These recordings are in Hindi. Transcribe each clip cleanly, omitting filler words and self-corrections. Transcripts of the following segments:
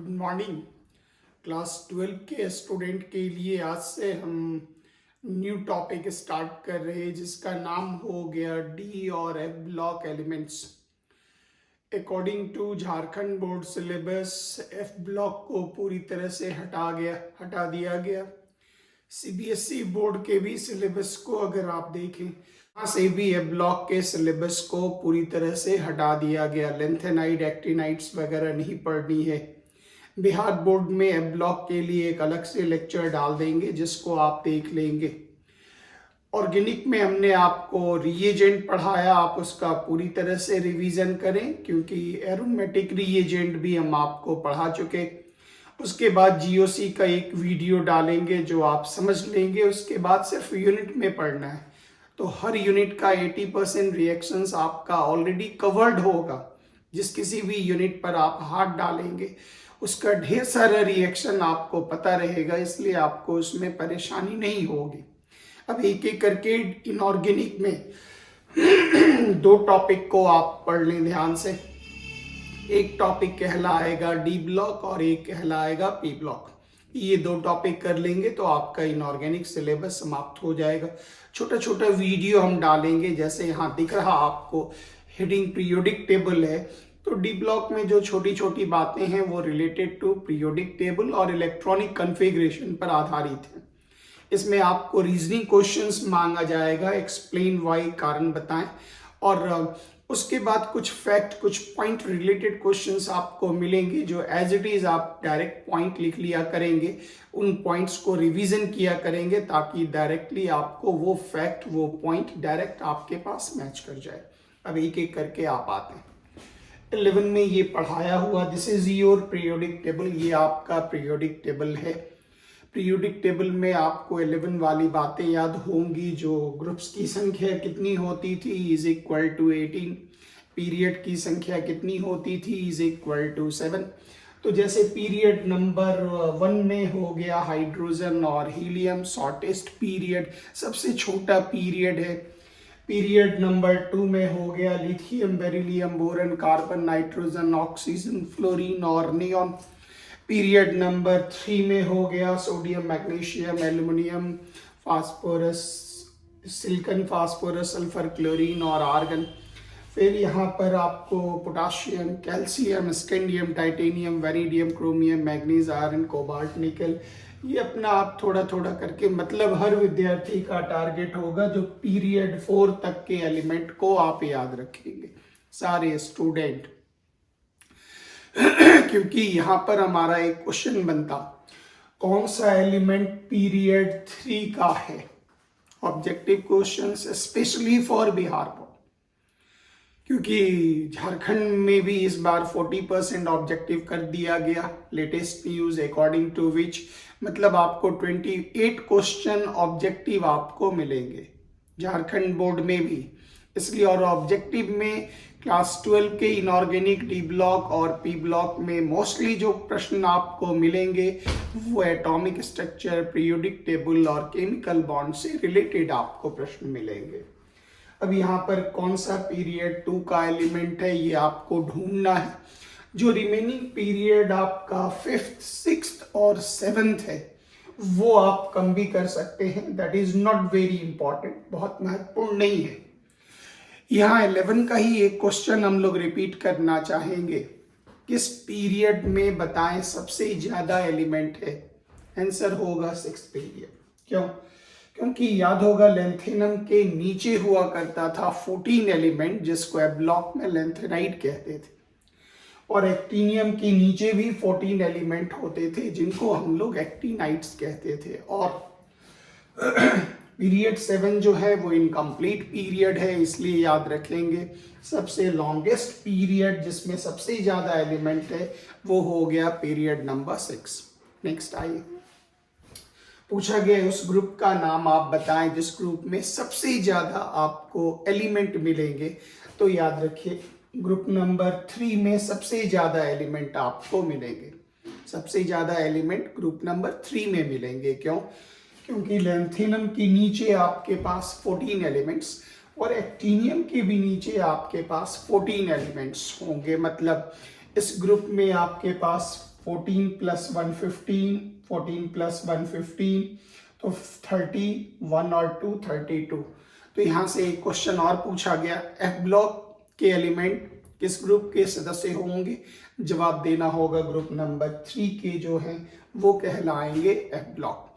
Good morning. क्लास 12 के स्टूडेंट के लिए आज से हम न्यू टॉपिक स्टार्ट कर रहे हैं जिसका नाम हो गया डी और F block elements. According to Jharkhand board syllabus F block को पूरी तरह से हटा दिया गया। सीबीएसई बोर्ड के भी सिलेबस को अगर आप देखें वहाँ से भी एफ ब्लॉक के सिलेबस को पूरी तरह से हटा दिया गया। लेंथेनाइड एक्टिनाइड्स वगैरह नहीं पढ़नी है। बिहार बोर्ड में एफ ब्लॉक के लिए एक अलग से लेक्चर डाल देंगे जिसको आप देख लेंगे। ऑर्गेनिक में हमने आपको रिएजेंट पढ़ाया, आप उसका पूरी तरह से रिवीजन करें क्योंकि एरोमेटिक रिएजेंट भी हम आपको पढ़ा चुके। उसके बाद जीओसी का एक वीडियो डालेंगे जो आप समझ लेंगे। उसके बाद सिर्फ यूनिट में पढ़ना है, तो हर यूनिट का 80% रिएक्शंस आपका ऑलरेडी कवर्ड होगा। जिस किसी भी यूनिट पर आप हाथ डालेंगे उसका ढेर सारा रिएक्शन आपको पता रहेगा, इसलिए आपको उसमें परेशानी नहीं होगी। अब एक एक करके इनऑर्गेनिक में दो टॉपिक को आप पढ़ लें ध्यान से। एक टॉपिक कहलाएगा डी ब्लॉक और एक कहलाएगा पी ब्लॉक। ये दो टॉपिक कर लेंगे तो आपका इनऑर्गेनिक सिलेबस समाप्त हो जाएगा। छोटा छोटा वीडियो हम डालेंगे, जैसे यहाँ दिख रहा आपको हेडिंग पीरियोडिक टेबल है, तो डी ब्लॉक में जो छोटी छोटी बातें हैं वो रिलेटेड टू पीरियोडिक टेबल और इलेक्ट्रॉनिक कॉन्फ़िगरेशन पर आधारित है। इसमें आपको रीजनिंग क्वेश्चंस मांगा जाएगा, एक्सप्लेन वाई, कारण बताएं, और उसके बाद कुछ फैक्ट, कुछ पॉइंट रिलेटेड क्वेश्चंस आपको मिलेंगे जो एज इट इज आप डायरेक्ट पॉइंट लिख लिया करेंगे। उन पॉइंट्स को रिवीजन किया करेंगे ताकि डायरेक्टली आपको वो फैक्ट, वो पॉइंट डायरेक्ट आपके पास मैच कर जाए। अब एक एक करके आप आते हैं। 11 में ये पढ़ाया हुआ this is your periodic table, ये आपका पीरियोडिक टेबल है। पीरियोडिक टेबल में आपको 11 वाली बातें याद होंगी, जो ग्रुप्स की संख्या कितनी होती थी इज इक्वल टू 18, पीरियड की संख्या कितनी होती थी इज इक्वल टू 7। तो जैसे पीरियड नंबर 1 में हो गया हाइड्रोजन और हीलियम, शॉर्टेस्ट पीरियड, सबसे छोटा पीरियड है। पीरियड नंबर 2 में हो गया lithium, beryllium, boron, carbon, nitrogen, oxygen, fluorine और नियॉन। पीरियड नंबर 3 में हो गया sodium, magnesium, aluminium, phosphorus, silicon, phosphorus, sulphur, chlorine और आर्गन। फिर यहाँ पर आपको potassium, calcium, scandium, titanium, vanadium, chromium, manganese, iron, cobalt, nickel. ये अपना आप थोड़ा थोड़ा करके, मतलब हर विद्यार्थी का टारगेट होगा जो पीरियड 4 तक के एलिमेंट को आप याद रखेंगे, सारे स्टूडेंट। क्योंकि यहाँ पर हमारा एक क्वेश्चन बनता, कौन सा एलिमेंट पीरियड 3 का है। Objective questions specially for Bihar board, क्योंकि झारखंड में भी इस बार 40% ऑब्जेक्टिव कर दिया गया लेटेस्ट न्यूज अकॉर्डिंग टू विच, मतलब आपको 28 क्वेश्चन ऑब्जेक्टिव आपको मिलेंगे झारखंड बोर्ड में भी। इसलिए और ऑब्जेक्टिव में क्लास 12 के इनऑर्गेनिक डी ब्लॉक और पी ब्लॉक में मोस्टली जो प्रश्न आपको मिलेंगे वो एटॉमिक स्ट्रक्चर, पीरियोडिक टेबल और केमिकल बॉन्ड से रिलेटेड आपको प्रश्न मिलेंगे। अब यहाँ पर कौन सा पीरियड 2 का एलिमेंट है ये आपको ढूंढना है। जो रिमेनिंग पीरियड आपका 5th, 6th और 7th है वो आप कम भी कर सकते हैं, that is not very important, बहुत महत्वपूर्ण नहीं है। यहाँ 11 का ही एक क्वेश्चन हम लोग रिपीट करना चाहेंगे, किस पीरियड में बताएं सबसे ज्यादा एलिमेंट है। आंसर होगा 6th पीरियड। क्यों? क्योंकि याद होगा लेंथेनम के नीचे हुआ करता था 14 एलिमेंट जिसको एफ ब्लॉक में लेंथेनाइड कहते थे, और एक्टिनियम के नीचे भी 14 एलिमेंट होते थे जिनको हम लोग एक्टिनाइड्स कहते थे। और पीरियड 7 जो है वो इनकम्प्लीट पीरियड है, इसलिए याद रखेंगे सबसे लॉन्गेस्ट पीरियड जिसमें सबसे ज्यादा एलिमेंट है वो हो गया पीरियड नंबर 6। नेक्स्ट आइए, पूछा गया उस ग्रुप का नाम आप बताएं जिस ग्रुप में सबसे ज्यादा आपको एलिमेंट मिलेंगे। तो याद रखिए ग्रुप नंबर 3 में सबसे ज्यादा एलिमेंट आपको मिलेंगे। सबसे ज्यादा एलिमेंट ग्रुप नंबर 3 में मिलेंगे। क्यों? क्योंकि लेंथेनम के नीचे आपके पास 14 एलिमेंट्स और एक्टिनियम के भी नीचे आपके पास 14 एलिमेंट्स होंगे। मतलब इस ग्रुप में आपके पास 14 + 1 15, 14 + 1 15, तो 31 और 2 32। तो यहाँ से एक क्वेश्चन और पूछा गया, एफ ब्लॉक के एलिमेंट किस ग्रुप के सदस्य होंगे? जवाब देना होगा ग्रुप नंबर 3 के जो हैं वो कहलाएंगे एफ ब्लॉक।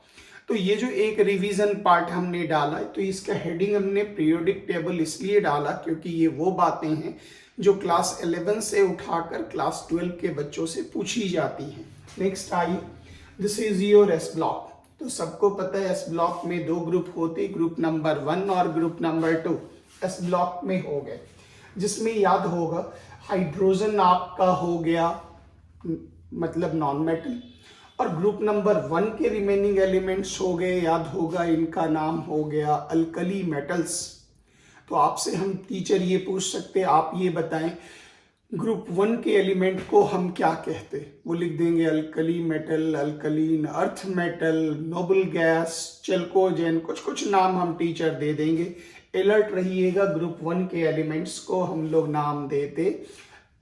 तो ये जो एक रिवीजन पार्ट हमने डाला, तो इसका हेडिंग हमने पीरियोडिक टेबल इसलिए डाला क्योंकि ये वो बातें हैं जो क्लास 11 से उठाकर क्लास 12 के बच्चों से पूछी जाती हैं। नेक्स्ट आइए, this is your S block. तो सबको पता है एस ब्लॉक में दो ग्रुप होते, ग्रुप नंबर 1 और ग्रुप नंबर 2 एस ब्लॉक में हो गए, जिसमें याद होगा हाइड्रोजन आपका हो गया मतलब नॉन मेटल, और ग्रुप नंबर 1 के रिमेनिंग एलिमेंट्स हो गए, याद होगा इनका नाम हो गया अल्कली मेटल्स। तो आपसे हम टीचर ये पूछ सकते हैं, आप ये बताएं ग्रुप 1 के एलिमेंट को हम क्या कहते? वो लिख देंगे alkali metal, alkaline earth metal, noble gas, chalcogen, कुछ नाम हम टीचर दे देंगे। अलर्ट रहिएगा, ग्रुप 1 के एलिमेंट्स को हम लोग नाम देते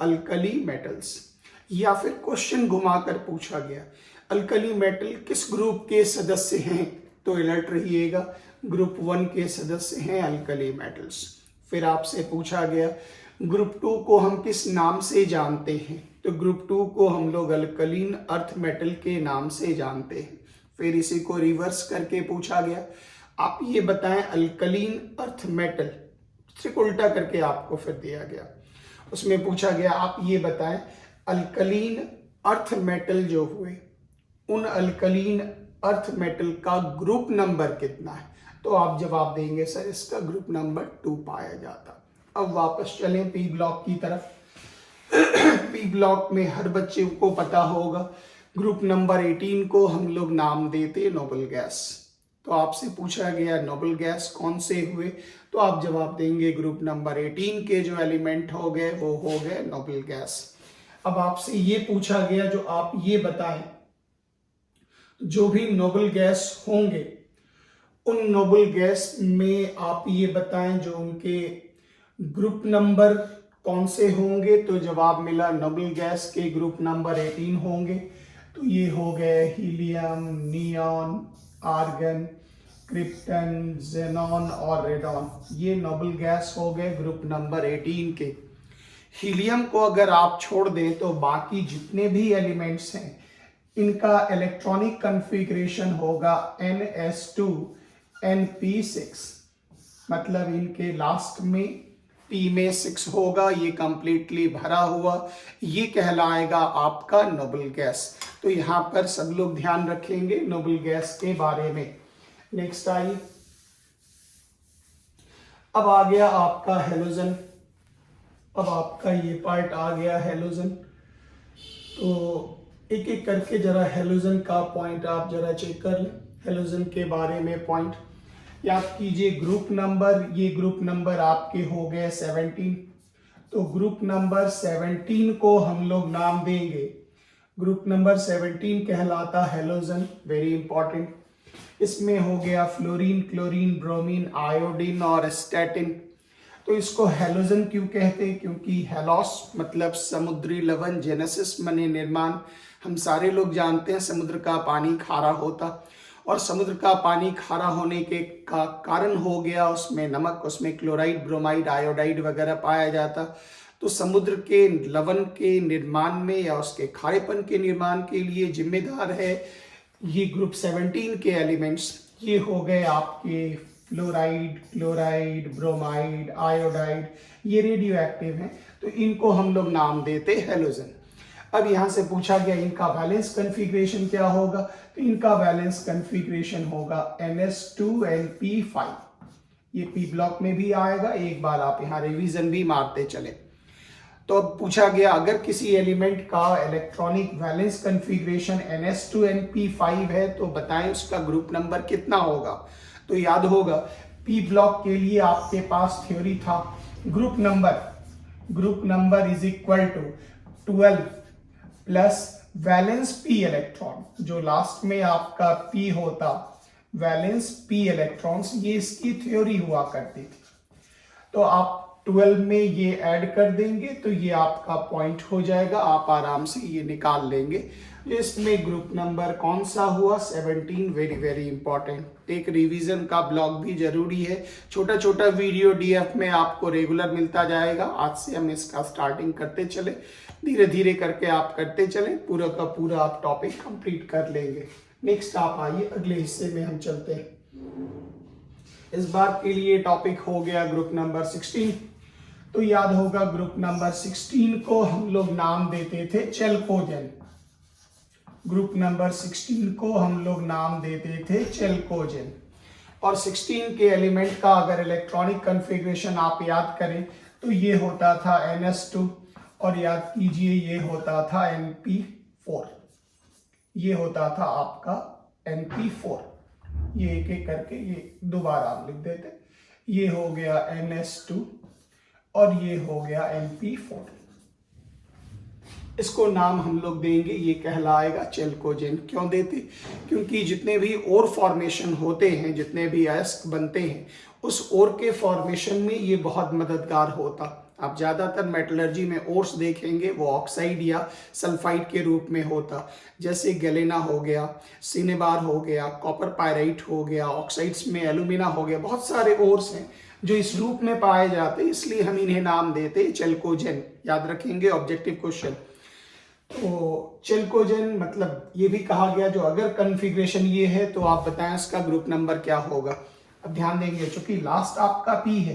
अल्कली मेटल्स। या फिर क्वेश्चन घुमाकर पूछा गया अल्कली मेटल किस ग्रुप के सदस्य हैं? तो अलर्ट रहिएगा, ग्रुप 1 के सदस्य हैं अल्कली मेटल्स। फिर आपसे पूछा गया ग्रुप 2 को हम किस नाम से जानते हैं? तो ग्रुप 2 को हम लोग अल्कलीन अर्थ मेटल के नाम से जानते हैं। फिर इसी को रिवर्स करके पूछा गया, आप ये बताएं अल्कलीन अर्थ मेटल, सिर्फ उल्टा करके आपको फिर दिया गया। उसमें पूछा गया आप ये बताएं अल्कलीन अर्थ मेटल जो हुए उन अल्कलीन अर्थ मेटल का ग्रुप नंबर कितना है? तो आप जवाब देंगे सर इसका ग्रुप नंबर 2 पाया जाता। अब वापस चलें पी ब्लॉक की तरफ। पी ब्लॉक में हर बच्चे को पता होगा ग्रुप नंबर 18 को हम लोग नाम देते नोबल गैस। तो आपसे पूछा गया नोबल गैस कौन से हुए? तो आप जवाब देंगे ग्रुप नंबर 18 के जो एलिमेंट हो गए वो हो गए नोबल गैस। अब आपसे ये पूछा गया जो आप ये बताएं जो भी नोबल गैस होंगे उन नोबल गैस में आप ये बताएं जो उनके ग्रुप नंबर कौन से होंगे? तो जवाब मिला नोबल गैस के ग्रुप नंबर 18 होंगे। तो ये हो गए helium, neon, argon, krypton, xenon और रेडॉन। ये नोबल गैस हो गए ग्रुप नंबर 18 के। हीलियम को अगर आप छोड़ दें तो बाकी जितने भी एलिमेंट्स हैं इनका इलेक्ट्रॉनिक कॉन्फ़िगरेशन होगा NS2Np6, मतलब इनके लास्ट में P में 6 होगा, ये कंप्लीटली भरा हुआ, ये कहलाएगा आपका नोबल गैस। तो यहाँ पर सब लोग ध्यान रखेंगे नोबल गैस के बारे में। नेक्स्ट आइए, अब आ गया आपका हेलोजन। अब आपका ये पार्ट आ गया हेलोजन। तो एक एक करके जरा हेलोजन का पॉइंट आप जरा चेक कर लें। हेलोजन के बारे में पॉइंट याद कीजिए, ग्रुप नंबर, ये ग्रुप नंबर आपके हो गए 17। तो ग्रुप नंबर 17 को हम लोग नाम देंगे, ग्रुप नंबर 17 कहलाता हेलोजन, वेरी इंपॉर्टेंट। इसमें हो गया फ्लोरीन, क्लोरीन, ब्रोमीन, आयोडीन और स्टैटिन। तो इसको हेलोजन क्यों कहते हैं? क्योंकि हेलोस मतलब समुद्री लवण, जेनेसिस माने निर्माण। हम सारे लोग जानते हैं समुद्र का पानी खारा होता, और समुद्र का पानी खारा होने के का कारण हो गया उसमें नमक, उसमें क्लोराइड, ब्रोमाइड, आयोडाइड वगैरह पाया जाता। तो समुद्र के लवण के निर्माण में या उसके खारेपन के निर्माण के लिए जिम्मेदार है ये ग्रुप 17 के एलिमेंट्स। ये हो गए आपके फ्लोराइड, क्लोराइड, ब्रोमाइड, आयोडाइड, ये रेडियो एक्टिव हैं, तो इनको हम लोग नाम देते हेलोजन। अब यहाँ से पूछा गया इनका वैलेंस कॉन्फ़िगरेशन क्या होगा? तो इनका वैलेंस कॉन्फ़िगरेशन होगा NS2Np5। ये पी ब्लॉक में भी आएगा, एक बार आप यहाँ रिवीजन भी मारते चले। तो अब पूछा गया अगर किसी एलिमेंट का इलेक्ट्रॉनिक वैलेंस कॉन्फ़िगरेशन NS2Np5 है तो बताएं उसका ग्रुप नंबर कितना होगा? तो याद होगा पी ब्लॉक के लिए आपके पास थ्योरी था group number is equal to 12 plus valence P electron, जो लास्ट में आपका पी होता वैलेंस पी इलेक्ट्रॉन्स, ये इसकी थ्योरी हुआ करती थी। तो आप 12 में ये ऐड कर देंगे तो ये आपका पॉइंट हो जाएगा, आप आराम से ये निकाल लेंगे। इसमें ग्रुप नंबर कौन सा हुआ? 17। Very very important. एक रिवीजन का ब्लॉग भी जरूरी है। छोटा छोटा वीडियो डीएफ में आपको रेगुलर मिलता जाएगा। आज से हम इसका स्टार्टिंग करते चले, धीरे धीरे करके आप करते चले, पूरा का पूरा आप टॉपिक कंप्लीट कर लेंगे। नेक्स्ट आप आइए, अगले हिस्से में हम चलते हैं। इस बार के लिए टॉपिक हो गया ग्रुप नंबर 16। तो याद होगा ग्रुप नंबर 16 को हम लोग नाम देते थे चेल्कोजेन। ग्रुप नंबर 16 को हम लोग नाम देते थे चेल्कोजेन। और 16 के एलिमेंट का अगर इलेक्ट्रॉनिक कॉन्फ़िगरेशन आप याद करें तो ये होता था NS2 और याद कीजिए ये होता था NP4। ये होता था आपका NP4। ये एक एक करके ये दोबारा आप लिख देते। ये हो गया NS2 और ये हो गया NP4। इसको नाम हम लोग देंगे, ये कहलाएगा चेल्कोजेन। क्यों देते? क्योंकि जितने भी ओर फॉर्मेशन होते हैं, जितने भी अयस्क बनते हैं, उस ओर के फॉर्मेशन में ये बहुत मददगार होता। आप ज़्यादातर मेटलर्जी में ओर्स देखेंगे वो ऑक्साइड या सल्फाइड के रूप में होता, जैसे गैलेना हो गया, सिनेबार हो गया, कॉपर पायराइट हो गया, ऑक्साइड्स में एल्यूमिना हो गया। बहुत सारे ओर्स हैं जो इस रूप में पाए जाते, इसलिए हम इन्हें नाम देते चेल्कोजेन। याद रखेंगे, ऑब्जेक्टिव क्वेश्चन। तो चेल्कोजेन मतलब ये भी कहा गया जो अगर कॉन्फ़िगरेशन ये है तो आप बताएं इसका ग्रुप नंबर क्या होगा। अब ध्यान देंगे, चूंकि लास्ट आपका P है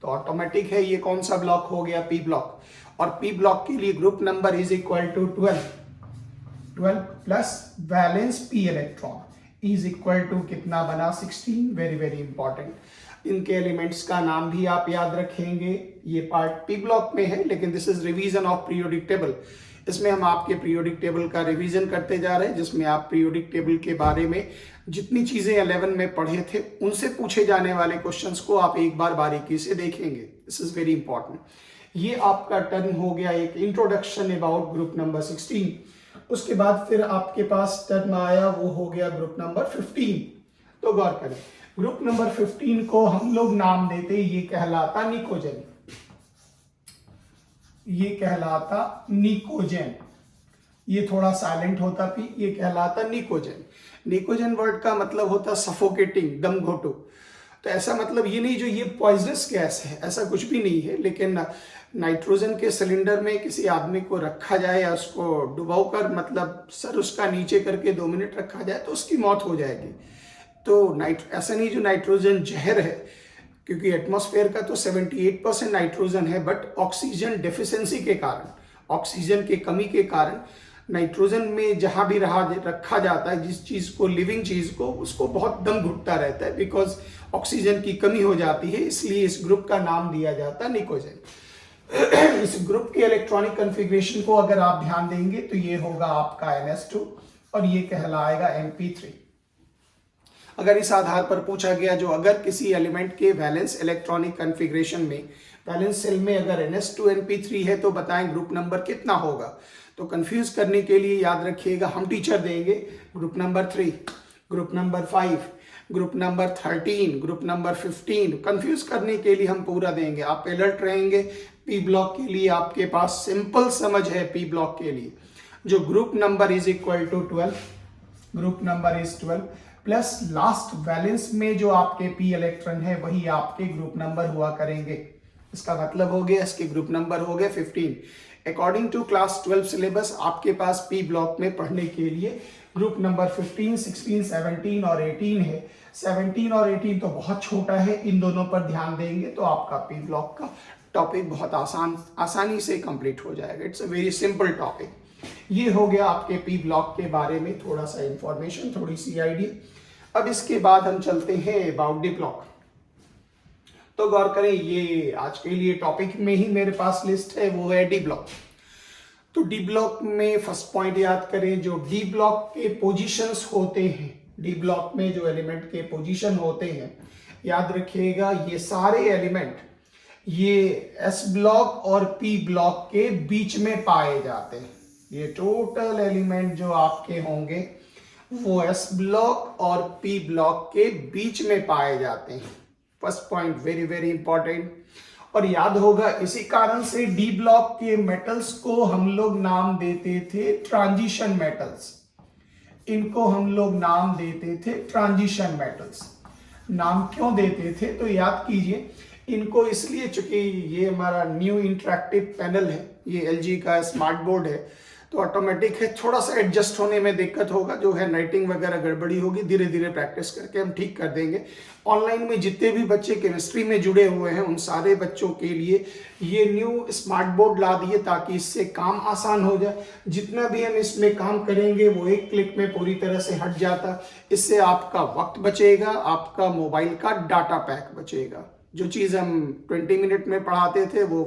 तो ऑटोमेटिक है ये कौन सा ब्लॉक हो गया? P block. और P ब्लॉक के लिए group number is equal to 12 plus valence P electron is equal to कितना बना? 16। Very very important. इनके एलिमेंट्स का नाम भी आप याद रखेंगे। ये पार्ट P ब्लॉक में है, लेकिन this is revision of periodic table. इसमें हम आपके पीरियोडिक टेबल का रिवीजन करते जा रहे हैं, जिसमें आप पीरियोडिक टेबल के बारे में जितनी चीजें 11 में पढ़े थे उनसे पूछे जाने वाले क्वेश्चंस को आप एक बार बारीकी से देखेंगे। This is very important. ये आपका टर्म हो गया एक इंट्रोडक्शन अबाउट ग्रुप नंबर 16। उसके बाद फिर आपके पास टर्म आया वो हो गया ग्रुप नंबर 15। तो गौर करें, ग्रुप नंबर 15 को हम लोग नाम देते, ये कहलाता निकोजेन। ये कहलाता निकोजेन। ये थोड़ा साइलेंट होता P, ये कहलाता निकोजेन। निकोजेन वर्ड का मतलब होता सफोकेटिंग, दम घोटू। तो ऐसा मतलब ये नहीं जो ये पॉइजनस गैस है, ऐसा कुछ भी नहीं है। लेकिन नाइट्रोजन के सिलेंडर में किसी आदमी को रखा जाए या उसको डुबाओ कर मतलब सर उसका नीचे करके 2 मिनट रखा जाए तो उसकी मौत हो जाएगी। तो ऐसा नहीं जो नाइट्रोजन जहर है, क्योंकि एटमॉस्फेयर का तो 78% नाइट्रोजन है, बट ऑक्सीजन डेफिशिएंसी के कारण, ऑक्सीजन की कमी के कारण नाइट्रोजन में जहां भी रखा जाता है जिस चीज को, लिविंग चीज को, उसको बहुत दम घुटता रहता है, बिकॉज ऑक्सीजन की कमी हो जाती है। इसलिए इस ग्रुप का नाम दिया जाता है निकोजेन। इस ग्रुप के इलेक्ट्रॉनिक कॉन्फ़िगरेशन को अगर आप ध्यान देंगे तो ये होगा आपका NS2 और ये कहलाएगा NP3। अगर इस आधार पर पूछा गया जो अगर किसी एलिमेंट के वैलेंस इलेक्ट्रॉनिक कॉन्फ़िगरेशन में, वैलेंस सेल में अगर NS2 NP3 है तो बताएं ग्रुप नंबर कितना होगा। तो कंफ्यूज करने के लिए याद रखिएगा हम टीचर देंगे group number 3, group number 5, group number 13, group number 15। Confuse करने के लिए हम पूरा देंगे, आप अलर्ट रहेंगे। P ब्लॉक के लिए आपके पास सिंपल समझ है। P ब्लॉक के लिए जो group number is equal to 12, group number is 12 plus last valence में जो आपके P इलेक्ट्रॉन है वही आपके ग्रुप नंबर हुआ करेंगे। इसका मतलब हो गया इसके ग्रुप नंबर हो गए 15। अकॉर्डिंग टू क्लास 12 सिलेबस आपके पास P ब्लॉक में पढ़ने के लिए ग्रुप नंबर 15, 16, 17 और 18 है। 17 और 18 तो बहुत छोटा है, इन दोनों पर ध्यान देंगे तो आपका P ब्लॉक का टॉपिक बहुत आसानी से कंप्लीट हो जाएगा। It's a very simple topic. ये हो गया आपके P ब्लॉक के बारे में थोड़ा सा इंफॉर्मेशन, थोड़ी सी आइडिया। अब इसके बाद हम चलते हैं अबाउट डी ब्लॉक। तो गौर करें, ये आज के लिए टॉपिक में ही मेरे पास लिस्ट है, वो है डी ब्लॉक। तो डी ब्लॉक में फर्स्ट पॉइंट याद करें, जो डी ब्लॉक के पोजीशंस होते हैं, डी ब्लॉक में जो एलिमेंट के पोजीशन होते हैं, याद रखिएगा ये सारे एलिमेंट ये एस ब्लॉक और पी ब्लॉक के बीच में पाए जाते हैं। ये टोटल एलिमेंट जो आपके होंगे वो एस ब्लॉक और पी ब्लॉक के बीच में पाए जाते हैं। First point very very important. और याद होगा इसी कारण से डी ब्लॉक के मेटल्स को हम लोग नाम देते थे ट्रांजिशन मेटल्स। इनको हम लोग नाम देते थे ट्रांजिशन मेटल्स। नाम क्यों देते थे तो याद कीजिए, इनको इसलिए, चूंकि ये हमारा न्यू इंटरैक्टिव पैनल है, ये एलजी का स्मार्ट बोर्ड है, तो ऑटोमेटिक है, थोड़ा सा एडजस्ट होने में दिक्कत होगा, जो है राइटिंग वगैरह गड़बड़ी होगी, धीरे धीरे प्रैक्टिस करके हम ठीक कर देंगे। ऑनलाइन में जितने भी बच्चे केमिस्ट्री में जुड़े हुए हैं उन सारे बच्चों के लिए ये न्यू स्मार्ट बोर्ड ला दिए ताकि इससे काम आसान हो जाए। जितना भी हम इसमें काम करेंगे वो एक क्लिक में पूरी तरह से हट जाता। इससे आपका वक्त बचेगा, आपका मोबाइल का डाटा पैक बचेगा। जो चीज़ हम 20 मिनट में पढ़ाते थे वो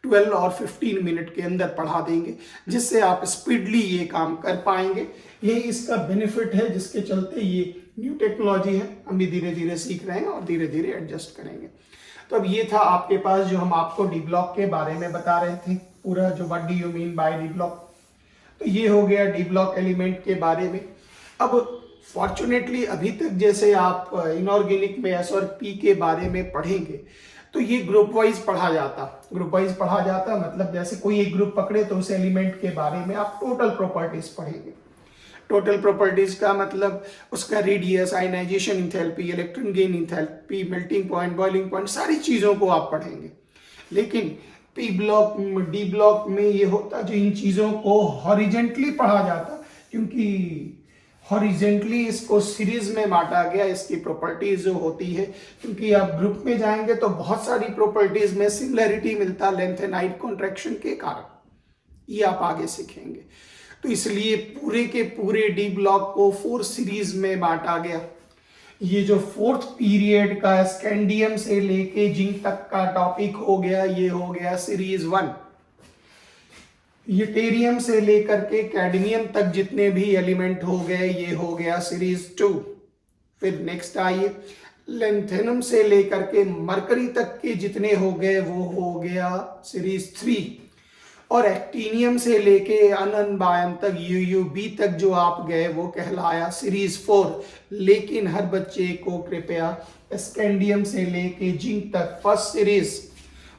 12 और 15 मिनट के अंदर पढ़ा देंगे, जिससे आप स्पीडली ये काम कर पाएंगे। यही इसका बेनिफिट है, जिसके चलते ये न्यू टेक्नोलॉजी है, हम भी धीरे धीरे सीख रहे हैं और धीरे धीरे एडजस्ट करेंगे। तो अब ये था आपके पास जो हम आपको डी ब्लॉक के बारे में बता रहे थे, पूरा जो what do you mean by D block. तो ये हो गया डी ब्लॉक एलिमेंट के बारे में। अब फॉर्चुनेटली अभी तक जैसे आप इनऑर्गेनिक में एस और पी के बारे में पढ़ेंगे तो ये ग्रुप वाइज पढ़ा जाता। ग्रुप वाइज पढ़ा जाता मतलब जैसे कोई एक ग्रुप पकड़े तो उस एलिमेंट के बारे में आप टोटल प्रॉपर्टीज पढ़ेंगे। टोटल प्रॉपर्टीज का मतलब उसका radius, ionisation enthalpy, electron gain enthalpy, melting point, boiling point, सारी चीज़ों को आप पढ़ेंगे। लेकिन पी ब्लॉक, डी ब्लॉक में ये होता जो इन चीज़ों को हॉरिजेंटली पढ़ा जाता, क्योंकि हॉरिजेंटली इसको सीरीज में बांटा गया। इसकी प्रॉपर्टीज जो होती है, क्योंकि आप ग्रुप में जाएंगे तो बहुत सारी प्रॉपर्टीज में सिमिलरिटी मिलता लेंथ एंड हाइट कॉन्ट्रैक्शन के कारण, ये आप आगे सीखेंगे। तो इसलिए पूरे के पूरे डी ब्लॉक को 4 सीरीज में बांटा गया। ये जो 4th पीरियड का स्कैंडियम से लेके जिंक तक का टॉपिक हो गया, ये हो गया सीरीज 1। यूटेरियम से लेकर के कैडमियम तक जितने भी एलिमेंट हो गए ये हो गया सीरीज 2। फिर नेक्स्ट आइए, लेंथेनम से लेकर के मरकरी तक के जितने हो गए वो हो गया सीरीज 3। और एक्टीनियम से लेके अनबायम तक, यूयूबी तक जो आप गए वो कहलाया सीरीज 4। लेकिन हर बच्चे को कृपया स्कैंडियम से लेके जिंक तक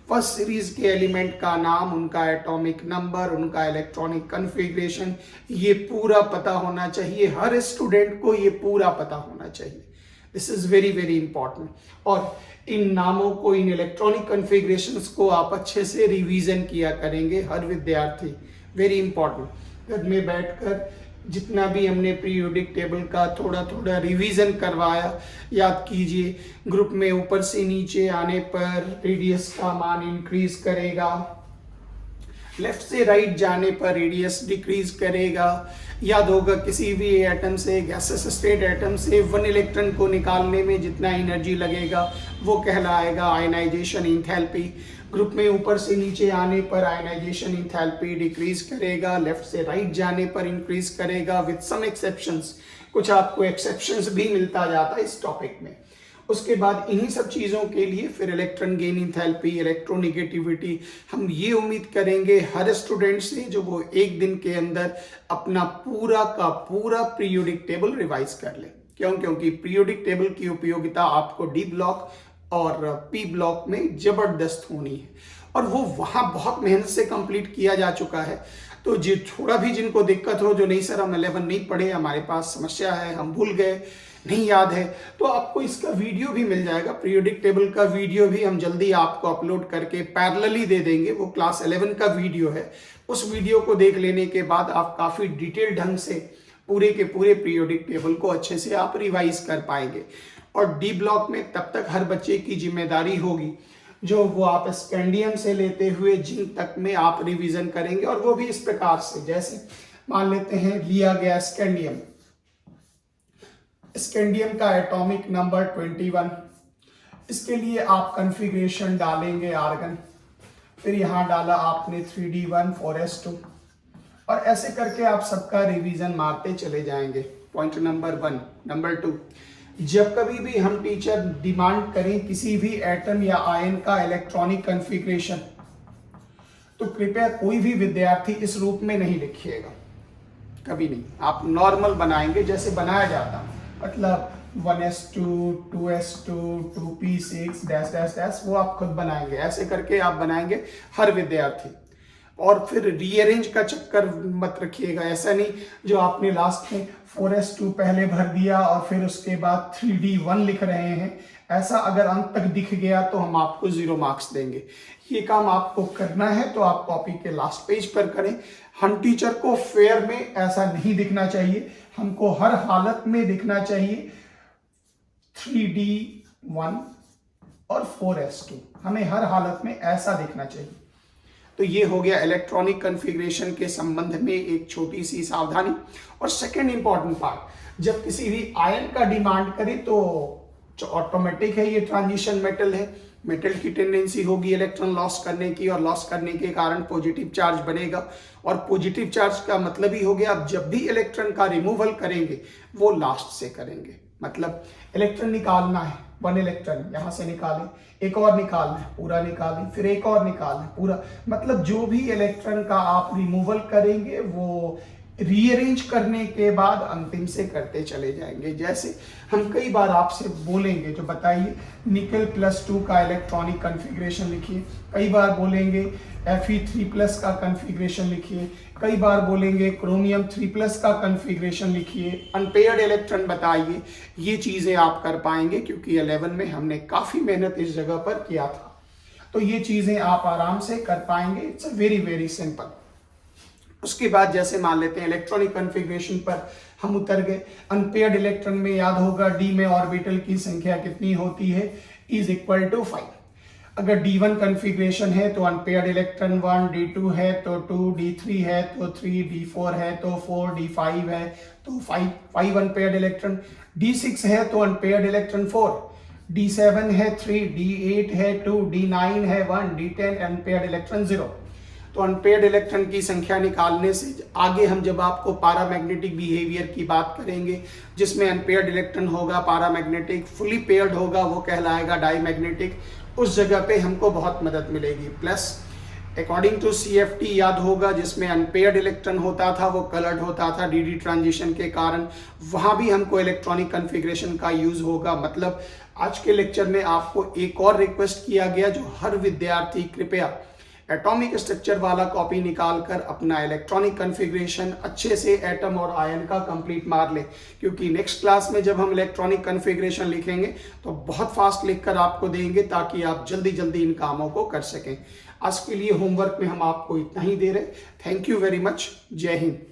फर्स्ट सीरीज के एलिमेंट का नाम, उनका एटॉमिक नंबर, उनका इलेक्ट्रॉनिक कन्फिग्रेशन, ये पूरा पता होना चाहिए। हर स्टूडेंट को ये पूरा पता होना चाहिए। This is very very important. और इन नामों को, इन इलेक्ट्रॉनिक कन्फिग्रेशंस को आप अच्छे से रिवीजन किया करेंगे हर विद्यार्थी। Very important. घर में बैठकर जितना भी हमने पीरियोडिक टेबल का थोड़ा थोड़ा रिवीजन करवाया याद कीजिए। ग्रुप में ऊपर से नीचे आने पर रेडियस का मान इंक्रीज करेगा, लेफ्ट से राइट जाने पर रेडियस डिक्रीज करेगा। याद होगा किसी भी एटम से, गैसेस स्टेट एटम से 1 इलेक्ट्रॉन को निकालने में जितना एनर्जी लगेगा वो कहलाएगा आयनाइजेशन इंथैल्पी। ग्रुप में ऊपर से नीचे आने पर आयनाइजेशन इंथैल्पी डिक्रीज करेगा, लेफ्ट से राइट जाने पर इंक्रीज करेगा विद सम एक्सेप्शंस। कुछ आपको एक्सेप्शंस भी मिलता जाता है इस टॉपिक में। उसके बाद इन्हीं सब चीज़ों के लिए फिर इलेक्ट्रॉन गेन इंथैल्पी, इलेक्ट्रोनिगेटिविटी, हम ये उम्मीद करेंगे हर स्टूडेंट से जो वो एक दिन के अंदर अपना पूरा का पूरा पीरियोडिक टेबल रिवाइज कर ले। क्यों? क्योंकि पीरियोडिक टेबल की उपयोगिता आपको डी ब्लॉक और पी ब्लॉक में जबरदस्त होनी है, और वो वहाँ बहुत मेहनत से कंप्लीट किया जा चुका है। तो जो थोड़ा भी जिनको दिक्कत हो, जो नहीं सर हम 11 नहीं पढ़े, हमारे पास समस्या है, हम भूल गए, नहीं याद है, तो आपको इसका वीडियो भी मिल जाएगा। पीरियोडिक टेबल का वीडियो भी हम जल्दी आपको अपलोड करके पैरेलली दे देंगे। वो क्लास 11 का वीडियो है। उस वीडियो को देख लेने के बाद आप काफ़ी डिटेल ढंग से पूरे के पूरे पीरियोडिक टेबल को अच्छे से आप रिवाइज कर पाएंगे। और डी ब्लॉक में तब तक हर बच्चे की जिम्मेदारी होगी जो वो आप स्कैंडियम से लेते हुए जिंक तक में आप रिवीजन करेंगे। और वो भी इस प्रकार से, जैसे मान लेते हैं लिया गया स्कैंडियम का एटॉमिक नंबर 21, इसके लिए आप कन्फिग्रेशन डालेंगे आर्गन, फिर यहाँ डाला आपने 3d1 4s2, और ऐसे करके आप सबका रिवीजन मारते चले जाएंगे। Point number 1। नंबर 2, जब कभी भी हम टीचर डिमांड करें किसी भी एटम या आयन का इलेक्ट्रॉनिक कन्फिग्रेशन, तो कृपया कोई भी विद्यार्थी इस रूप में नहीं लिखिएगा, कभी नहीं। आप नॉर्मल बनाएंगे जैसे बनाया जाता, मतलब 1s2 2s2 2p6 dash dash dash, वो आप खुद बनाएंगे। ऐसे करके आप बनाएंगे हर विद्यार्थी। और फिर रीअरेंज का चक्कर मत रखिएगा, ऐसा नहीं जो आपने लास्ट में 4s2 पहले भर दिया और फिर उसके बाद 3d1 लिख रहे हैं, ऐसा अगर अंत तक दिख गया तो हम आपको 0 मार्क्स देंगे। ये काम आपको करना है तो आप कॉपी के लास्ट पेज पर करें। हम टीचर को फेयर में ऐसा नहीं दिखना चाहिए, हमको हर हालत में दिखना चाहिए 3d1 और 4s2, हमें हर हालत में ऐसा दिखना चाहिए। तो ये हो गया इलेक्ट्रॉनिक कॉन्फ़िगरेशन के संबंध में एक छोटी सी सावधानी। और सेकंड इंपॉर्टेंट पार्ट, जब किसी भी आयन का डिमांड करे तो ऑटोमेटिक है, ये ट्रांजिशन मेटल है, मेटल की टेंडेंसी होगी इलेक्ट्रॉन लॉस करने की, और लॉस करने के कारण पॉजिटिव चार्ज बनेगा। और पॉजिटिव चार्ज का मतलब ही हो गया, आप जब भी इलेक्ट्रॉन का रिमूवल करेंगे वो लास्ट से करेंगे। मतलब इलेक्ट्रॉन निकालना है, 1 इलेक्ट्रॉन यहां से निकालें, एक और निकालना है पूरा निकालें, फिर एक और निकालना है पूरा। मतलब जो भी इलेक्ट्रॉन का आप रिमूवल करेंगे वो रीअरेंज करने के बाद अंतिम से करते चले जाएंगे। जैसे हम कई बार आपसे बोलेंगे, जो बताइए निकल +2 का इलेक्ट्रॉनिक कॉन्फ़िगरेशन लिखिए, कई बार बोलेंगे Fe3+ का कॉन्फ़िगरेशन लिखिए, कई बार बोलेंगे क्रोमियम 3+ का कॉन्फ़िगरेशन लिखिए, अनपेयर्ड इलेक्ट्रॉन बताइए। ये चीज़ें आप कर पाएंगे क्योंकि 11 में हमने काफ़ी मेहनत इस जगह पर किया था, तो ये चीज़ें आप आराम से कर पाएंगे। It's a very very simple. उसके बाद जैसे मान लेते हैं इलेक्ट्रॉनिक कॉन्फ़िगरेशन पर हम उतर गए, अनपेयर्ड इलेक्ट्रॉन में याद होगा डी में ऑर्बिटल की संख्या कितनी होती है, इज इक्वल टू 5। अगर D1 कॉन्फ़िगरेशन है तो अनपेयर्ड इलेक्ट्रॉन 1, D2 है तो 2, D3 है तो 3, D4 है तो 4, D5 है तो 5 अनपेयर्ड इलेक्ट्रॉन, D6 है तो अनपेयर्ड इलेक्ट्रॉन 4, D7 है 3, D8 है 2, D9 है 1, D10 अनपेयर्ड इलेक्ट्रॉन 0। तो अनपेयर्ड इलेक्ट्रॉन की संख्या निकालने से आगे हम जब आपको पैरामैग्नेटिक बिहेवियर की बात करेंगे, जिसमें अनपेयर्ड इलेक्ट्रॉन होगा पैरामैग्नेटिक, फुली पेयर्ड होगा वो कहलाएगा डाईमैग्नेटिक, उस जगह पे हमको बहुत मदद मिलेगी। प्लस अकॉर्डिंग टू CFT याद होगा, जिसमें अनपेयर्ड इलेक्ट्रॉन होता था वो कलर्ड होता था DD ट्रांजिशन के कारण, वहाँ भी हमको इलेक्ट्रॉनिक कॉन्फ़िगरेशन का यूज़ होगा। मतलब आज के लेक्चर में आपको एक और रिक्वेस्ट किया गया, जो हर विद्यार्थी कृपया एटॉमिक स्ट्रक्चर वाला कॉपी निकालकर अपना इलेक्ट्रॉनिक कॉन्फ़िगरेशन अच्छे से एटम और आयन का कंप्लीट मार ले, क्योंकि नेक्स्ट क्लास में जब हम इलेक्ट्रॉनिक कॉन्फ़िगरेशन लिखेंगे तो बहुत फास्ट लिखकर आपको देंगे ताकि आप जल्दी जल्दी इन कामों को कर सकें। आज के लिए होमवर्क में हम आपको इतना ही दे रहे। Thank you very much. जय हिंद।